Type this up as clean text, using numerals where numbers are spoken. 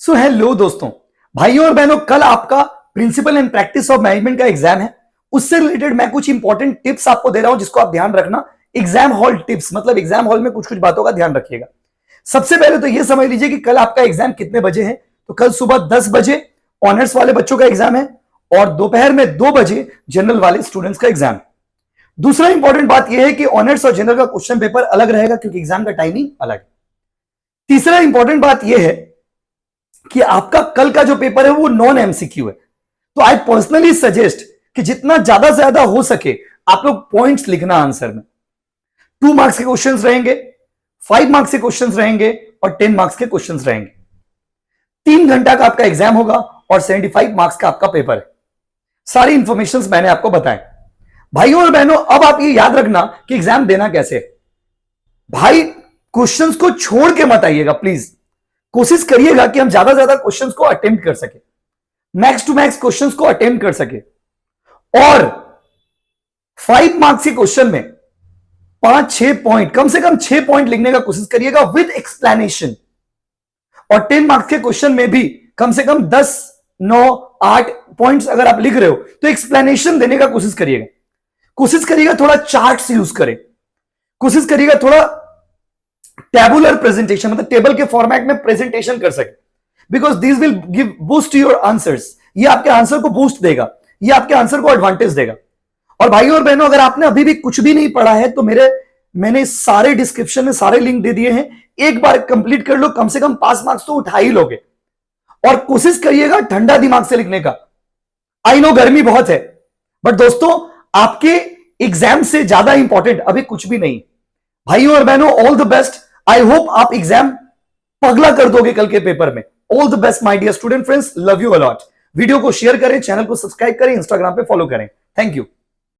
So hello दोस्तों, भाइयों और बहनों, कल आपका principle and practice of management का एग्जाम है। उससे रिलेटेड मैं कुछ इंपॉर्टेंट टिप्स आपको दे रहा हूं जिसको आप ध्यान रखना। एग्जाम हॉल टिप्स मतलब एग्जाम हॉल में कुछ कुछ बातों का ध्यान रखिएगा। सबसे पहले तो यह समझ लीजिए कि कल आपका एग्जाम कितने बजे है। तो कल सुबह 10 बजे ऑनर्स वाले बच्चों का एग्जाम है और दोपहर में 2 बजे जनरल वाले स्टूडेंट्स का एग्जाम है। दूसरा इंपॉर्टेंट बात यह है कि ऑनर्स और जनरल का क्वेश्चन पेपर अलग रहेगा क्योंकि एग्जाम का टाइमिंग अलग है। तीसरा इंपॉर्टेंट बात यह है कि आपका कल का जो पेपर है वो नॉन एमसीक्यू है। तो आई पर्सनली सजेस्ट कि जितना ज्यादा से ज्यादा हो सके आप लोग पॉइंट्स लिखना आंसर में। 2 मार्क्स के क्वेश्चंस रहेंगे, 5 मार्क्स के क्वेश्चंस रहेंगे और 10 मार्क्स के क्वेश्चंस रहेंगे। 3 घंटा का आपका एग्जाम होगा और 75 मार्क्स का आपका पेपर है। सारी इंफॉर्मेशन मैंने आपको बताए। भाइयों और बहनों, अब आप ये याद रखना कि एग्जाम देना कैसे है। भाई, क्वेश्चंस को छोड़ के मत आइएगा प्लीज। कोशिश करिएगा कि हम ज्यादा से ज्यादा क्वेश्चंस को अटेम्प्ट कर सके, मैक्स टू मैक्स क्वेश्चंस को अटेम्प्ट कर सके। और 5 मार्क्स के क्वेश्चन में 5-6 पॉइंट, कम से कम 6 पॉइंट लिखने का कोशिश करिएगा विद एक्सप्लेनेशन। और 10 मार्क्स के क्वेश्चन में भी कम से कम 10, 9, 8 पॉइंट्स अगर आप लिख रहे हो तो एक्सप्लेनेशन देने का कोशिश करिएगा। कोशिश करिएगा थोड़ा चार्ट्स यूज करें, कोशिश करिएगा थोड़ा टेबुलर प्रेजेंटेशन, मतलब टेबल के फॉर्मेट में प्रेजेंटेशन कर सके, because this will give boost your answers. ये आपके आंसर को बूस्ट देगा, ये आपके आंसर को एडवांटेज देगा। और भाइयों और बहनों, अगर आपने अभी भी कुछ भी नहीं पढ़ा है तो मैंने सारे डिस्क्रिप्शन में सारे लिंक दे दिए हैं। एक बार कंप्लीट कर लो, कम से कम 5 मार्क्स तो उठा ही लोगे। और कोशिश करिएगा ठंडा दिमाग से लिखने का। आई नो गर्मी बहुत है, बट दोस्तों आपके एग्जाम से ज्यादा इंपॉर्टेंट अभी कुछ भी नहीं। भाइयों और बहनों, all the best. I hope आप एग्जाम पगला कर दोगे कल के पेपर में। All the best my dear student friends, love you a lot. Video को शेयर करें, चैनल को सब्सक्राइब करें, इंस्टाग्राम पे फॉलो करें। Thank you.